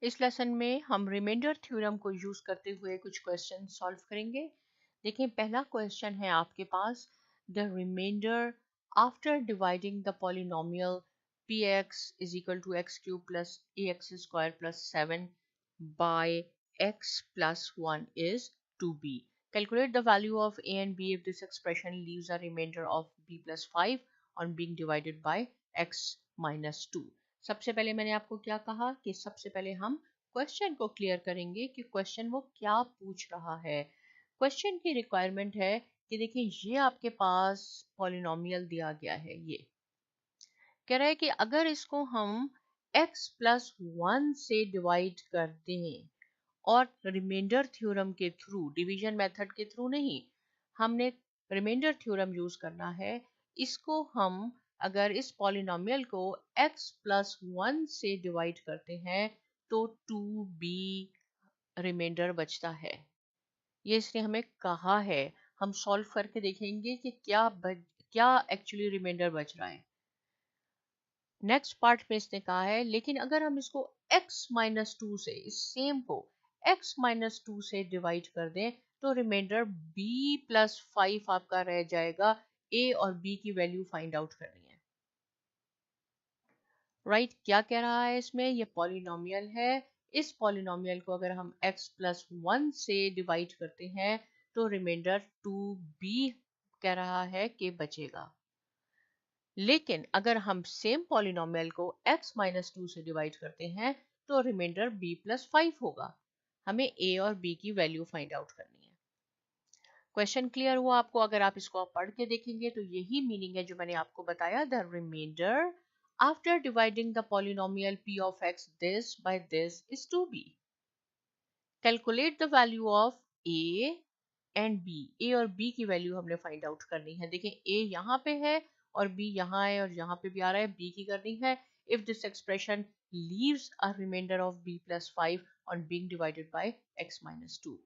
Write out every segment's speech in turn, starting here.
इस लेसन में हम रिमाइंडर थ्योरम को यूज करते हुए कुछ क्वेश्चन सॉल्व करेंगे। देखिए पहला क्वेश्चन है आपके पास, the remainder after dividing the polynomial px is equal to x cube plus ax square plus 7 by x plus 1 is 2b. Calculate the value of a and b if this expression leaves a remainder of b plus 5 on being divided by x minus 2. सबसे पहले मैंने आपको क्या कहा कि सबसे पहले हम क्वेश्चन को क्लियर करेंगे कि क्वेश्चन वो क्या पूछ रहा है। क्वेश्चन की रिक्वायरमेंट है कि देखिए ये आपके पास पॉलिनोमियल दिया गया है, ये कह रहा है कि अगर इसको हम x प्लस 1 से डिवाइड करते हैं और रिमाइंडर थ्योरम के थ्रू, डिवीजन मेथड के थ्रू नहीं, हमने रिमाइंडर थ्योरम यूज करना है। इसको हम अगर इस पॉलिनोमियल को x प्लस 1 से डिवाइड करते हैं तो 2b रिमाइंडर बचता है। ये इसने हमें कहा है, हम सॉल्व करके देखेंगे कि क्या एक्चुअली रिमाइंडर बच रहा है। नेक्स्ट पार्ट में इसने कहा है लेकिन अगर हम इसको x माइनस 2 से, इस सेम को x माइनस 2 से डिवाइड कर दें तो रिमाइंडर b प्लस 5 आपका रह जाएगा। a और b की वैल्यू फाइंड आउट करनी है। राइट क्या कह रहा है इसमें, ये पॉलिनोमियल है, इस पॉलिनोमियल को अगर हम x प्लस 1 से डिवाइड करते हैं तो रिमाइंडर 2b कह रहा है कि बचेगा। लेकिन अगर हम सेम पॉलिनोमियल को x माइनस 2 से डिवाइड करते हैं तो रिमाइंडर b प्लस 5 होगा। हमें a और b की वैल्यू फाइंड आउट करनी है। क्वेश्चन क्लियर हुआ आपको? अगर आप इसको पढ़ के देखेंगे तो यही मीनिंग है जो मैंने आपको बताया, the remainder after dividing the polynomial p of x this by this is 2b। Calculate the value of a and b, a और b की वैल्यू हमने फाइंड आउट करनी है। देखिए a यहाँ पे है और b यहाँ है और यहाँ पे भी आ रहा है, b की करनी है। If this expression leaves a remainder of b plus 5 on being divided by x minus 2।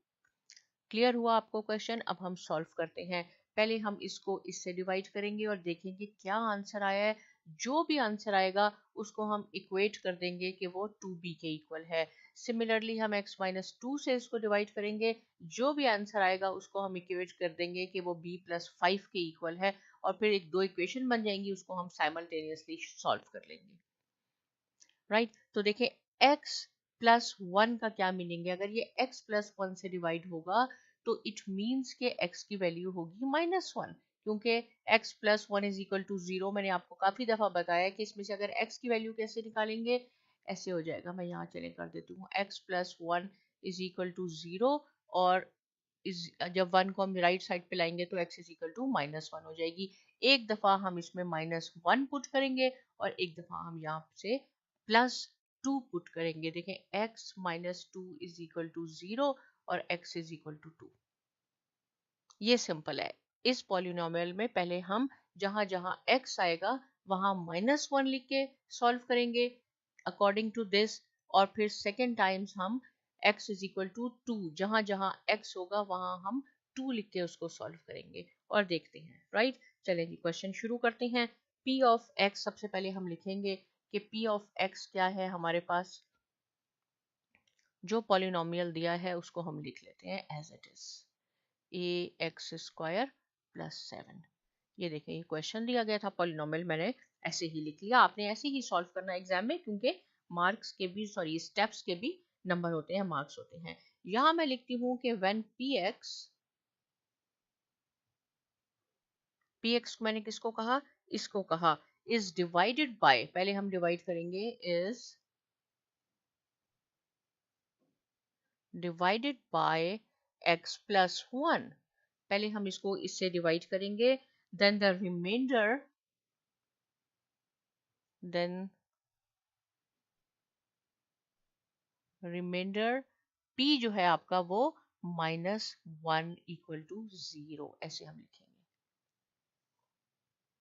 Clear हुआ आपको क्वेश्चन? अब हम सॉल्व करते हैं। पहले हम इसको इससे डिवाइड करेंगे और देखेंगे क्या आंसर आया है। जो भी आंसर आएगा उसको हम इक्वेट कर देंगे कि वो 2b के इक्वल है। सिमिलरली हम x माइनस 2 से इसको डिवाइड करेंगे, जो भी आंसर आएगा उसको हम इक्वेट कर देंगे कि वो b प्लस 5 के इक्वल है, और फिर एक दो इक्वेशन बन जाएंगी, उसको हम साइमल्टेनियसली सॉल्व कर लेंगे। राइट तो देखिए x प्लस 1 का क्या मीनिंग है। अगर ये x प्लस 1 से डिवाइड होगा तो इट मीन्स के x की वैल्यू होगी माइनस 1, क्योंकि x plus 1 is equal to 0। मैंने आपको काफी दफा बताया कि इसमें से अगर x की वैल्यू कैसे निकालेंगे, ऐसे हो जाएगा। मैं यहाँ चले कर देती हूँ, x plus 1 is equal to 0, और जब 1 को हम राइट साइड पे लाएंगे तो x is equal to minus 1 हो जाएगी। एक दफा हम इसमें माइनस 1 पुट करेंगे और एक दफा हम यहाँ से प्लस 2 पुट करेंगे। देखें x minus 2 is equal to 0 और x इज इक्वल टू 2। ये सिंपल है। इस पॉलिनोमियल में पहले हम जहां जहां x आएगा वहां माइनस 1 लिख के सॉल्व करेंगे अकॉर्डिंग टू दिस, और फिर सेकेंड टाइम्स हम x इज इक्वल टू 2, जहां जहां x होगा वहां हम 2 लिख के उसको सॉल्व करेंगे और देखते हैं। राइट चलेंगे क्वेश्चन शुरू करते हैं। p ऑफ x सबसे पहले हम लिखेंगे कि p ऑफ x क्या है हमारे पास। जो पॉलिनोमियल दिया है उसको हम लिख लेते हैं as it is, ax square plus 7। ये देखें ये क्वेश्चन दिया गया था, पॉलिनोमियल मैंने ऐसे ही लिख लिया। आपने ऐसे ही सॉल्व करना एग्जाम में, क्योंकि मार्क्स के भी, सॉरी स्टेप्स के भी नंबर होते हैं, मार्क्स होते हैं। यहां मैं लिखती हूं कि व्हेन px को मैंने किसको कहा, इसको कहा, इज डिवाइडेड बाय, पहले हम डिवाइड करेंगे, is divided by x plus 1। पहले हम इसको इससे डिवाइड करेंगे, then the remainder, then remainder p जो है आपका वो माइनस 1 इक्वल टू 0, ऐसे हम लिखेंगे।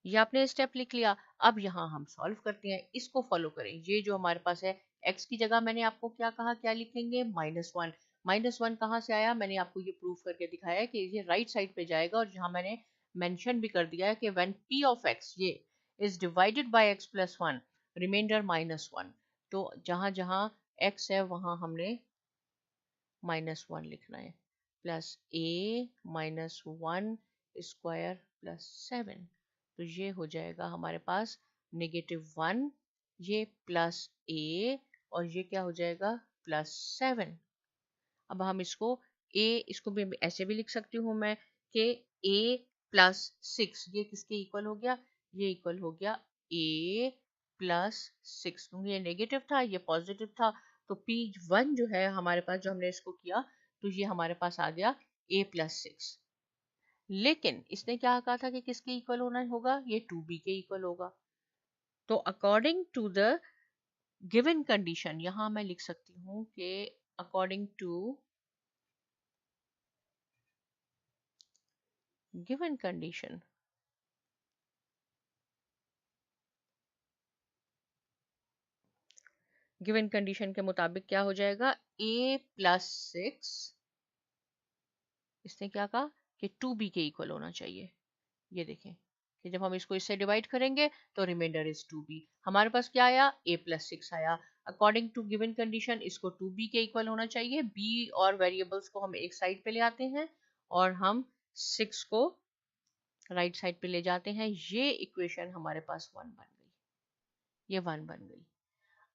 ये आपने स्टेप लिख लिया। अब यहाँ हम सॉल्व करते हैं, इसको फॉलो करें। ये जो हमारे पास है, x की जगह मैंने आपको क्या कहा, क्या लिखेंगे, माइनस 1। माइनस 1 कहाँ से आया, मैंने आपको ये प्रूफ करके दिखाया है कि ये राइट साइड पे जाएगा, और जहां मैंने मेंशन भी कर दिया है कि व्हेन p ऑफ x ये is divided by x plus 1, remainder minus 1, तो जहां जहां x है वहां हमने -1 लिखना है, प्लस a -1 स्क्वायर प्लस 7। तो ये हो जाएगा हमारे पास -1, ये प्लस a और ये क्या हो जाएगा +7। अब हम इसको भी ऐसे भी लिख सकती हूँ मैं कि a +6 ये किसके इक्वल हो गया, ये इक्वल हो गया a +6, क्योंकि ये नेगेटिव था ये पॉजिटिव था। तो P1 जो है हमारे पास, जो हमने इसको किया तो ये हमारे पास आ गया a +6। लेकिन इसने क्या कहा था कि किसके इक्वल होना होगा, ये 2b के इक्वल होगा। तो according to the given condition यहां मैं लिख सकती हूँ कि according to given condition, given condition के मुताबिक क्या हो जाएगा, a +6, इसने क्या कहा कि 2b के इक्वल होना चाहिए। ये देखें कि जब हम इसको इससे डिवाइड करेंगे तो रिमाइंडर इज 2b। हमारे पास क्या आया, a +6 आया। अकॉर्डिंग टू गिवन कंडीशन इसको 2b के इक्वल होना चाहिए। b और वेरिएबल्स को हम एक साइड पे ले आते हैं और हम 6 को राइट साइड पे ले जाते हैं। ये इक्वेशन हमारे पास 1 बन गई, ये 1 बन गई।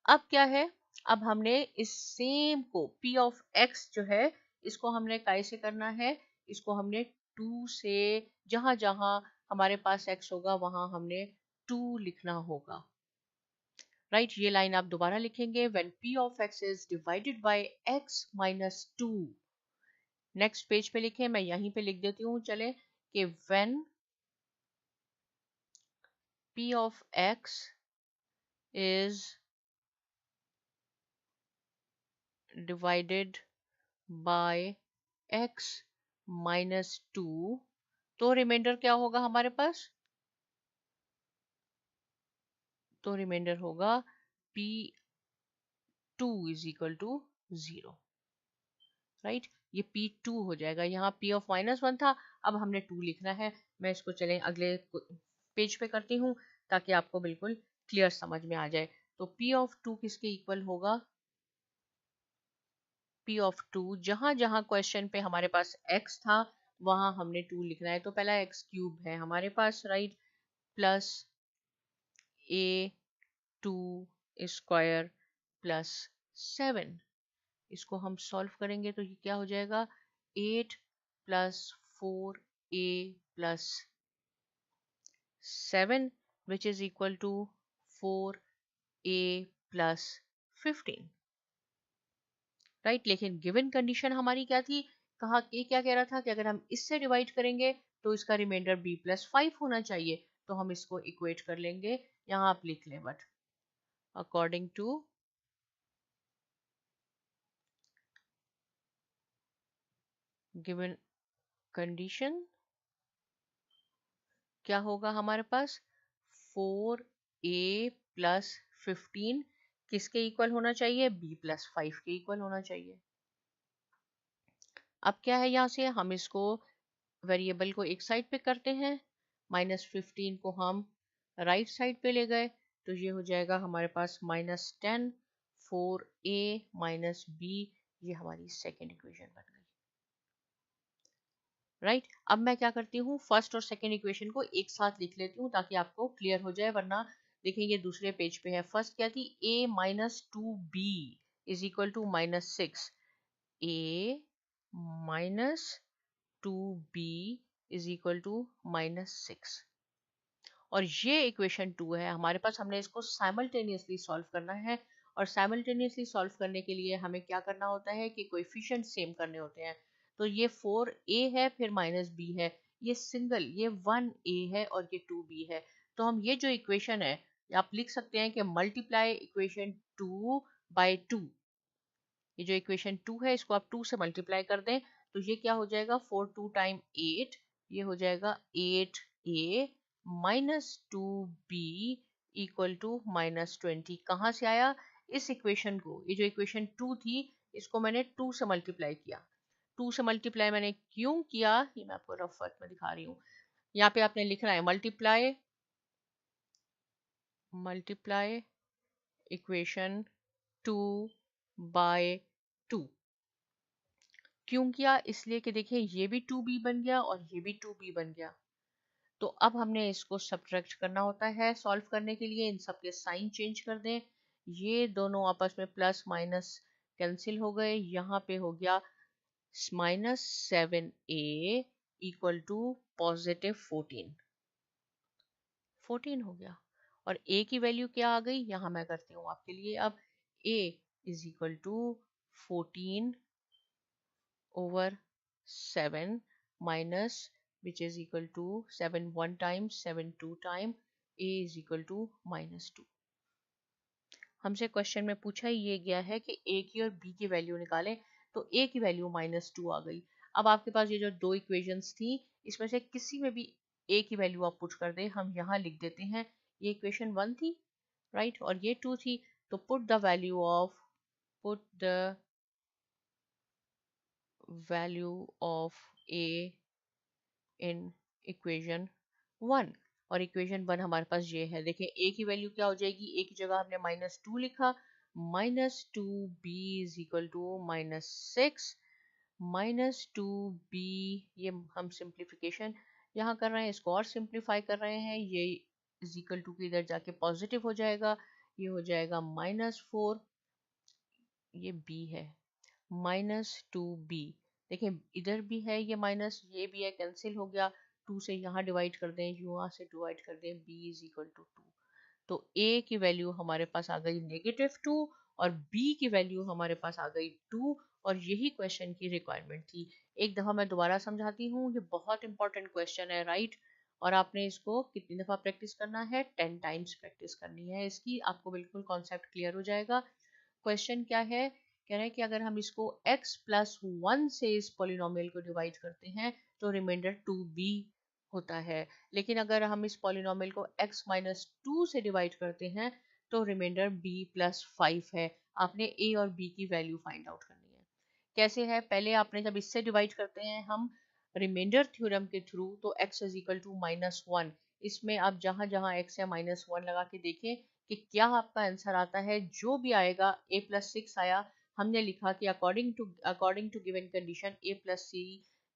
अब क्या है, अब हमने इस सेम को p ऑफ x जो है इसको हमने कैसे करना है, इसको हमने 2 से, जहां जहां हमारे पास x होगा वहां हमने 2 लिखना होगा। राइट, ये लाइन आप दोबारा लिखेंगे, when p of x is divided by x minus 2। Next page पे लिखें, मैं यहीं पे लिख देती हूँ चले, कि when p of x is divided by x minus 2, तो रिमाइंडर क्या होगा हमारे पास, तो रिमाइंडर होगा p2 is equal to 0। Right, ये p2 हो जाएगा। यहाँ p ऑफ -1 था, अब हमने 2 लिखना है। मैं इसको चलें अगले पेज पे करती हूँ ताकि आपको बिल्कुल क्लियर समझ में आ जाए। तो p ऑफ 2 किसके इक्वल होगा, p ऑफ 2 जहां जहां क्वेश्चन पे हमारे पास x था वहां हमने 2 लिखना है। तो पहला x³ है हमारे पास, right, plus a2 square plus 7। इसको हम सॉल्व करेंगे तो ये क्या हो जाएगा, 8 plus 4a plus 7 which is equal to 4a plus 15। Right, लेकिन गिवन कंडीशन हमारी क्या थी, कहा कि क्या कह रहा था कि अगर हम इससे डिवाइड करेंगे तो इसका रिमाइंडर b+5 होना चाहिए। तो हम इसको इक्वेट कर लेंगे, यहाँ आप लिख लें, but according to given condition क्या होगा हमारे पास, 4a प्लस 15 किसके इक्वल होना चाहिए, b+5 के इक्वल होना चाहिए। अब क्या है, यहाँ से हम इसको वेरिएबल को एक साइड पे करते हैं, -15 को हम राइट साइड पे ले गए तो ये हो जाएगा हमारे पास -10 4a माइनस b, ये हमारी सेकेंड इक्वेशन बन गई। राइट, अब मैं क्या करती हूँ, फर्स्ट और सेकेंड इक्वेशन को एक साथ लिख लेती हूँ ताकि आपको क्लियर हो जाए, वरना देखिए ये दूसरे पेज पे है। फर्स्ट क्या थी, a minus 2b is equal to -6, a minus 2b is equal to -6। और ये इक्वेशन 2 है हमारे पास, हमने इसको साइमल्टेनियसली सॉल्व करना है। और साइमल्टेनियसली सॉल्व करने के लिए हमें क्या करना होता है कि कोएफिशिएंट सेम करने होते हैं। तो ये 4a है फिर -b है, ये सिंगल, ये 1a है और ये 2b है। तो हम ये जो इक्वेशन है आप लिख सकते हैं कि मल्टीप्लाई इक्वेशन 2 बाय 2। ये जो इक्वेशन 2 है इसको आप 2 से मल्टीप्लाई कर दें तो ये क्या हो जाएगा, 4 2 टाइम 8, ये हो जाएगा 8a minus 2b equal to -20। कहाँ से आया, इस इक्वेशन को, ये जो इक्वेशन 2 थी इसको मैंने 2 से मल्टीप्लाई किया। 2 से मल्टीप्लाई मैंने क्यों किया, ये मैं आपको रफ वर्क में दिखा रही हूँ। यहाँ पे आपने लिखना है मल्टीप्लाई इक्वेशन 2 बाय 2। क्यों किया? इसलिए कि देखिए ये भी 2b बन गया और ये भी 2b बन गया। तो अब हमने इसको सब्ट्रैक्ट करना होता है। सॉल्व करने के लिए इन सब के साइन चेंज कर दें। ये दोनों आपस में प्लस माइनस कैंसिल हो गए। यहाँ पे हो गया -7a इक्वल टू +14। 14 हो गया। और a की वैल्यू क्या आ गई? यहाँ मैं करती हूँ आपके लिए। अब a is equal to 14 over 7 minus, which is equal to 7 one time, 7 two time, a is equal to -2। हमसे क्वेश्चन में पूछा ये गया है कि a की और b की वैल्यू निकालें, तो a की वैल्यू -2 आ गई। अब आपके पास ये जो दो इक्वेशंस थी, इसमें से किसी में भी a की वैल्यू आप पुट कर दें। हम यहाँ लिख देते हैं, ये इक्वेशन 1 थी, राइट, और ये 2 थी। तो put the value of a in equation 1। और इक्वेशन 1 हमारे पास ये है। देखिए a की वैल्यू क्या हो जाएगी? a की जगह हमने -2 लिखा, -2b is equal to -6, -2b, ये हम सिंप्लीफिकेशन यहाँ कर रहे हैं, इसको और सिंप्लीफाई कर रहे हैं। ये इज इक्वल टू की इधर जाके पॉजिटिव हो जाएगा, ये हो जाएगा -4, ये b है, -2b। देखिए इधर भी है ये माइनस, ये भी है, कैंसिल हो गया। 2 से यहाँ डिवाइड कर दें, यहाँ से डिवाइड कर दें, b इज इक्वल टू 2। तो a की वैल्यू हमारे पास आ गई -2 और b की वैल्यू हमारे पास आ गई 2। और यही क्वेश्चन की रिक्वायरमेंट थी। एक दफ़ा मैं दोबारा समझाती हूँ, ये बहुत इंपॉर्टेंट क्वेश्चन है, राइट। और आपने इसको कितनी दफ़ा प्रैक्टिस करना है? 10 टाइम्स प्रैक्टिस करनी है इसकी, आपको बिल्कुल कॉन्सेप्ट क्लियर हो जाएगा। क्वेश्चन क्या है? कह रहे हैं कि अगर हम इसको x+1 से इस पॉलिनोमियल को डिवाइड करते हैं तो रिमाइंडर 2b होता है। लेकिन अगर हम इस पॉलिनोमियल को x-2 से डिवाइड करते हैं तो रिमाइंडर b+5 है। आपने a और b की वैल्यू फाइंड आउट करनी है। कैसे है? पहले आपने जब इससे डिवाइड करते हैं हम रिमाइंडर थ्योरम के थ्रू, तो x इज इक्वल टू -1। इसमें आप जहां जहां x है -1 लगा के देखें कि क्या आपका आंसर आता है। जो भी आएगा, a+6 आया, हमने लिखा कि according to given condition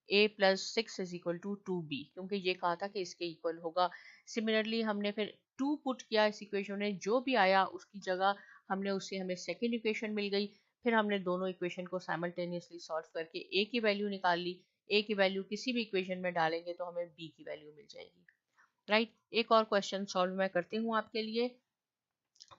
a+6 is equal to 2b, क्योंकि ये कहा था कि इसके इक्वल होगा। सिमिलरली हमने फिर 2 पुट किया इस इक्वेशन में, जो भी आया उसकी जगह हमने उससे हमें सेकेंड इक्वेशन मिल गई। फिर हमने दोनों इक्वेशन को साइमल्टेनियसली सॉल्व करके a की वैल्यू निकाल ली। a की वैल्यू किसी भी इक्वेशन में डालेंगे तो हमें b की वैल्यू मिल जाएगी, राइट। एक और क्वेश्चन सॉल्व मैं करती हूँ आपके लिए।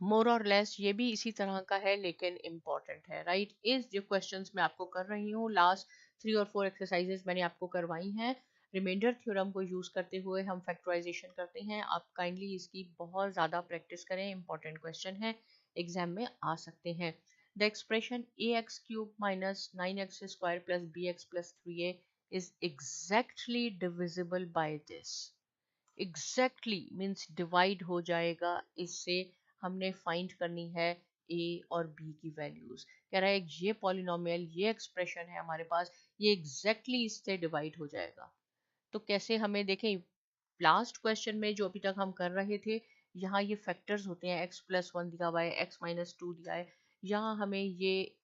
मोर और लेस ये भी इसी तरह का है लेकिन इम्पॉर्टेंट है, राइट। इस जो क्वेश्चंस मैं आपको कर रही हूँ, लास्ट 3 और 4 एक्सरसाइजेस मैंने आपको करवाई हैं। रिमाइंडर थ्योरम को यूज करते हुए हम फैक्टराइजेशन करते हैं। आप काइंडली इसकी बहुत ज़्यादा प्रैक्टिस करें, इंपॉर्टेंट क्वेश्चन है, एग्जाम में आ सकते हैं। The expression ax³ - 9x² + bx + 3a is exactly divisible by this। Exactly means divide हो जाएगा इससे। हमने फाइंड करनी है a और b की वैल्यूज। कह रहा है ये पॉलिनोमियल, ये एक्सप्रेशन है हमारे पास, ये एग्जैक्टली इससे डिवाइड हो जाएगा। तो कैसे? हमें देखें, लास्ट क्वेश्चन में जो अभी तक हम कर रहे थे, यहाँ ये फैक्टर्स होते हैं, x+1 दिया हुआ है, x-2 दिया है, यहाँ हमें ये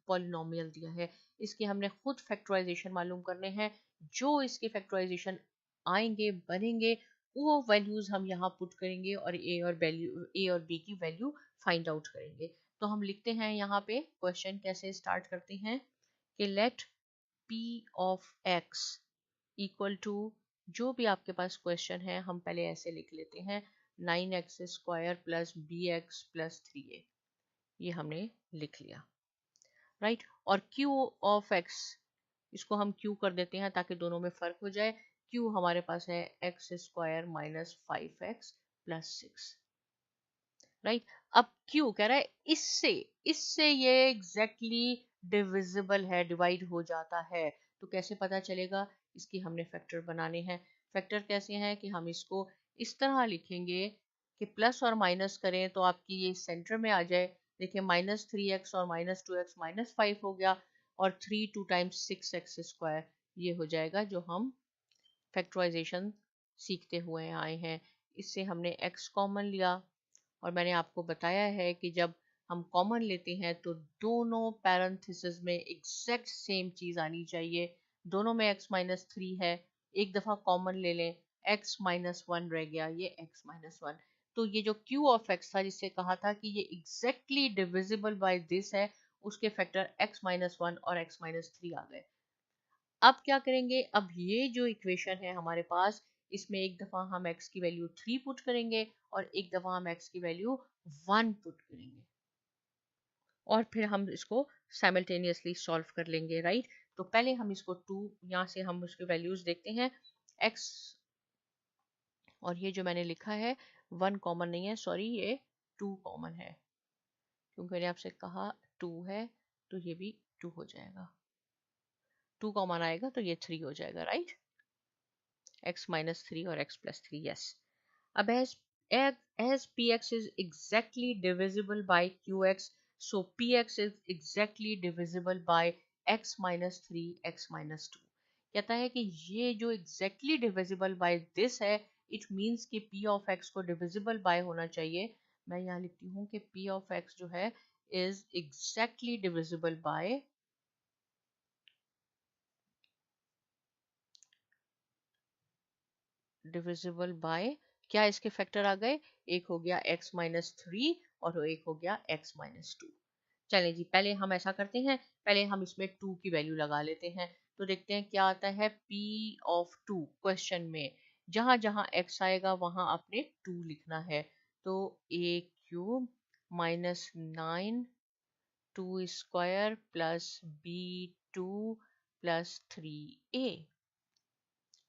पॉलिनोमियल दिया है, इसके हमने खुद फैक्टराइजेशन मालूम करने हैं। जो इसके फैक्टराइजेशन आएंगे, बनेंगे, वो वैल्यूज हम यहाँ पुट करेंगे और ए और बी की वैल्यू फाइंड आउट करेंगे। तो हम लिखते हैं यहाँ पे, क्वेश्चन कैसे स्टार्ट करते हैं कि let p of x equal to, जो भी आपके पास क्वेश्चन है हम पहले ऐसे लिख लेते हैं, 9x² + bx + 3a। ये हमने लिख लिया, राइट। और Q ऑफ x, इसको हम Q कर देते हैं ताकि दोनों में फर्क हो जाए। Q हमारे पास है x² - 5x + 6, राइट। अब Q कह रहा है इससे इससे ये एग्जैक्टली डिविजिबल है, डिवाइड हो जाता है। तो कैसे पता चलेगा? इसकी हमने फैक्टर बनाने हैं। फैक्टर कैसे हैं कि हम इसको इस तरह लिखेंगे कि प्लस और माइनस करें तो आपकी ये सेंटर में आ जाए। देखिए -3x और -2x -5 हो गया, और 3 2 टाइम्स 6x², ये हो जाएगा जो हम फैक्टराइजेशन सीखते हुए आए हैं। इससे हमने x कॉमन लिया, और मैंने आपको बताया है कि जब हम कॉमन लेते हैं तो दोनों पैरेंथेसिस में एग्जैक्ट सेम चीज आनी चाहिए। दोनों में x माइनस थ्री है, एक दफा कॉमन ले लें, x माइनस वन रह गया, ये x माइनस वन। तो ये जो q ऑफ x था जिससे कहा था कि ये एग्जैक्टली डिविजिबल बाय दिस है, उसके फैक्टर x माइनस वन और x माइनस थ्री आ गए। अब क्या करेंगे, अब ये जो इक्वेशन है हमारे पास, इसमें एक दफा हम x की वैल्यू 3 पुट करेंगे और एक दफा हम x की वैल्यू 1 पुट करेंगे और फिर हम इसको साइमल्टेनियसली सॉल्व कर लेंगे, राइट। तो पहले हम इसको 2, यहाँ से हम उसकी वैल्यूज देखते हैं x, और ये जो मैंने लिखा है 1 कॉमन नहीं है, सॉरी, ये 2 कॉमन है क्योंकि मैंने आपसे कहा 2 है, तो ये भी 2 हो जाएगा। 2 कॉमन आएगा तो ये 3 हो जाएगा, राइट। x माइनस थ्री और x प्लस थ्री, यस। अब as px is exactly divisible by qx, so px is exactly divisible by x minus 3 x minus 2। कहता है कि ये जो exactly divisible by this है, it means कि p of x को divisible by होना चाहिए। मैं यहाँ लिखती हूँ कि p of x जो है is exactly divisible by क्या इसके फैक्टर आ गए, एक हो गया x माइनस थ्री और एक हो गया x माइनस टू। चलें जी, पहले हम ऐसा करते हैं, पहले हम इसमें 2 की वैल्यू लगा लेते हैं, तो देखते हैं क्या आता है। p ऑफ 2 क्वेश्चन में जहां जहां x आएगा वहां आपने 2 लिखना है, तो a cube minus 9 2 square plus b2 plus 3a,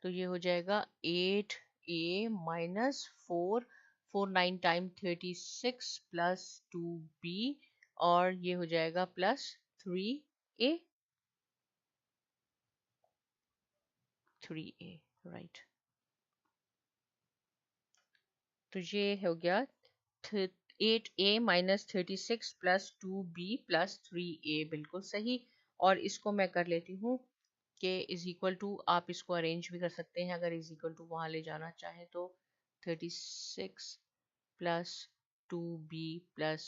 तो ये हो जाएगा 8a minus 4 time 36 plus 2b, और ये हो जाएगा प्लस 3a, राइट। तो ये हो गया 8a minus 36 plus 2b plus 3a, बिल्कुल सही। और इसको मैं कर लेती हूँ के इज इक्वल टू, आप इसको अरेंज भी कर सकते हैं अगर इज इक्वल टू वहां ले जाना चाहे तो, 36 plus 2b plus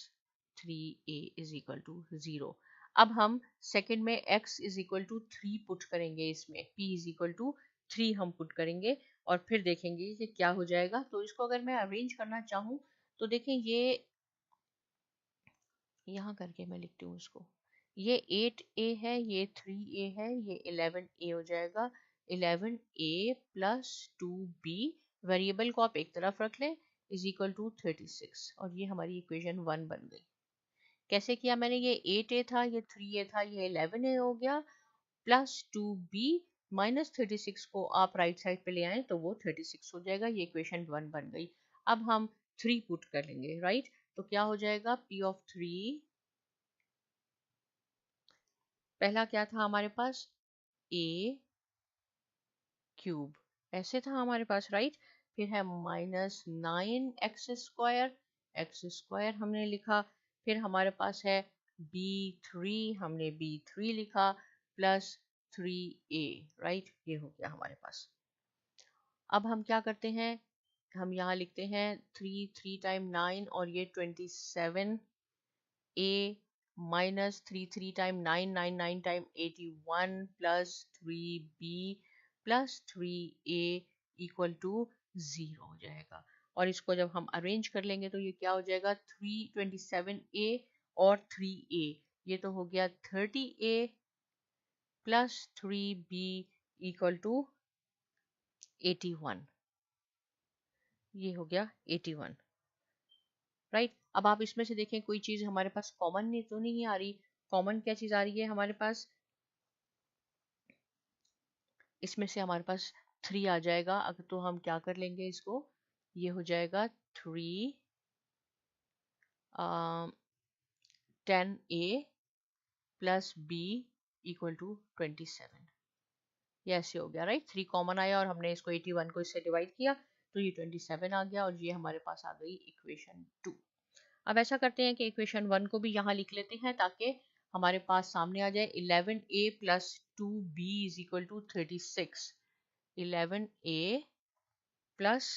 3a is equal to 0। अब हम सेकंड में x is equal to 3 put करेंगे, इसमें p इज इक्वल टू 3 हम पुट करेंगे और फिर देखेंगे कि क्या हो जाएगा। तो इसको अगर मैं अरेंज करना चाहूँ तो देखें, ये यहाँ करके मैं लिखती हूँ इसको, ये 8a है, ये 3a है, ये 11a हो जाएगा। 11a प्लस 2b, वेरिएबल को आप एक तरफ रख लें, इज इक्वल टू 36, और ये हमारी इक्वेशन 1 बन गई। कैसे किया मैंने, ये 8a था, ये 3a था, ये 11a हो गया, प्लस 2b माइनस 36 को आप राइट साइड पे ले आए तो वो 36 हो जाएगा, ये इक्वेशन 1 बन गई। अब हम 3 पुट कर लेंगे, राइट। तो क्या हो जाएगा, p ऑफ 3, पहला क्या था हमारे पास, a क्यूब, ऐसे था हमारे पास, राइट। फिर है माइनस 9 एक्स स्क्वायर हमने लिखा, फिर हमारे पास है b3, हमने b3 लिखा, प्लस 3a, राइट, ये हो गया हमारे पास। अब हम क्या करते हैं, हम यहाँ लिखते हैं 3 टाइम 9 और ये 27, a minus 3 time 9 time 81 plus 3b plus 3a equal to 0 हो जाएगा। और इसको जब हम अरेंज कर लेंगे तो ये क्या हो जाएगा, 327a और 3a, ये तो हो गया 30a plus 3b equal to 81, ये हो गया 81, राइट। अब आप इसमें से देखें कोई चीज हमारे पास कॉमन नहीं तो नहीं आ रही, कॉमन क्या चीज आ रही है हमारे पास, इसमें से हमारे पास 3 आ जाएगा। अगर तो हम क्या कर लेंगे इसको, ये हो जाएगा 3 10a plus b equal to 27, ये ऐसे हो गया, राइट। 3 कॉमन आया और हमने इसको 81 को इससे डिवाइड किया तो ये 27 आ गया, और ये हमारे पास आ गई इक्वेशन 2। अब ऐसा करते हैं कि इक्वेशन 1 को भी यहाँ लिख लेते हैं ताकि हमारे पास सामने आ जाए, 11a plus 2b is equal to 36, 11a plus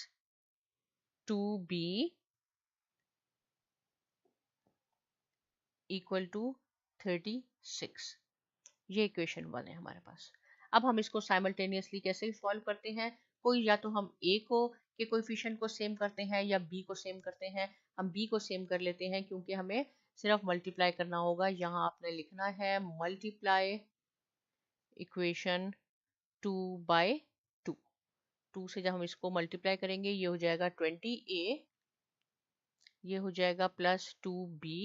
2b equal to 36। ये इक्वेशन 1 है हमारे पास। अब हम इसको साइमल्टेनियसली कैसे सॉल्व करते हैं? कोई या तो हम ए को के कोएफिशिएंट को सेम करते हैं या बी को सेम करते हैं। हम बी को सेम कर लेते हैं क्योंकि हमें सिर्फ मल्टीप्लाई करना होगा। यहाँ आपने लिखना है मल्टीप्लाई इक्वेशन 2 बाय 2। 2 से जब हम इसको मल्टीप्लाई करेंगे ये हो जाएगा 20a, ये हो जाएगा प्लस 2b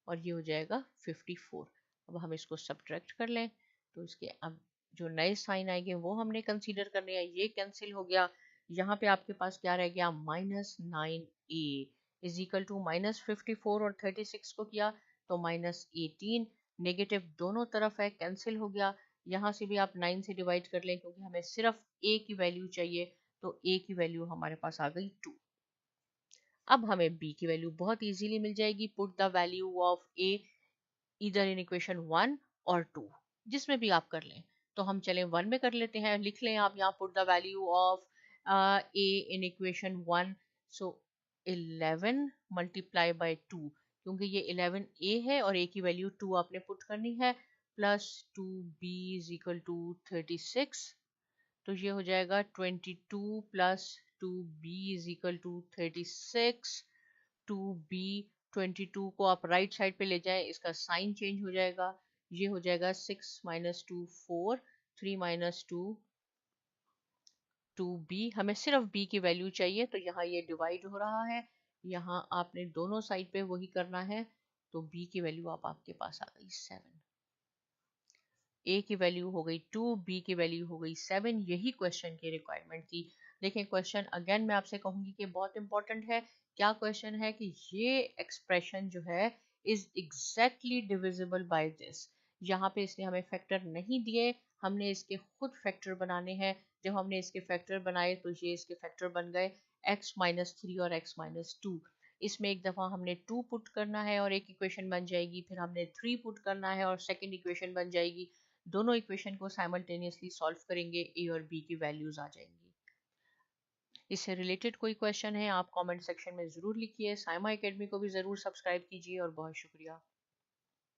और ये हो जाएगा 54। अब हम इसको सब्ट्रैक्ट कर लें तो इसके अब जो नए साइन आएंगे वो हमने कंसीडर करने हैं। ये कैंसिल हो गया। यहाँ पे आपके पास क्या रह गया? -9a इज इक्वल टू -54 और 36 को किया तो -18। नेगेटिव दोनों तरफ है, कैंसिल हो गया। यहाँ से भी आप 9 से डिवाइड कर लें क्योंकि हमें सिर्फ a की वैल्यू चाहिए, तो a की वैल्यू हमारे पास आ गई 2। अब हमें b की वैल्यू बहुत इजीली मिल जाएगी। Put the value of a इधर इन इक्वेशन 1 और 2, जिसमें भी आप कर लें। तो हम चलें 1 में कर लेते हैं। लिख लें आप यहाँ put the value of a in equation 1। So 11 multiply by 2, क्योंकि ये 11a है और a की वैल्यू 2 आपने पुट करनी है, plus 2b is equal to 36। तो ये हो जाएगा 22 plus 2b is equal to 36। 2b 22 को आप राइट साइड पे ले जाएं, इसका साइन चेंज हो जाएगा। ये हो जाएगा 6 माइनस 2 4, 3 माइनस 2 2b। हमें सिर्फ b की वैल्यू चाहिए तो यहाँ ये डिवाइड हो रहा है। यहाँ आपने दोनों साइड पे वही करना है। तो b की वैल्यू आपके पास आ गई 7, a की वैल्यू हो गई 2, b की वैल्यू हो गई 7। यही क्वेश्चन की रिक्वायरमेंट थी। देखें क्वेश्चन अगेन मैं आपसे कहूंगी कि बहुत इंपॉर्टेंट है। क्या क्वेश्चन है कि ये एक्सप्रेशन जो है is exactly divisible by this. यहाँ पे इसने हमें फैक्टर नहीं दिए, हमने इसके खुद फैक्टर बनाने हैं। जब हमने इसके फैक्टर बनाए तो ये इसके फैक्टर बन गए x-3 और x-2। इसमें एक दफ़ा हमने 2 पुट करना है और एक इक्वेशन बन जाएगी, फिर हमने 3 पुट करना है और सेकंड इक्वेशन बन जाएगी। दोनों इक्वेशन को साइमल्टेनियसली सॉल्व करेंगे, ए और बी की वैल्यूज आ जाएंगी। इससे रिलेटेड कोई क्वेश्चन है आप कमेंट सेक्शन में ज़रूर लिखिए। साइमा एकेडमी को भी ज़रूर सब्सक्राइब कीजिए और बहुत शुक्रिया।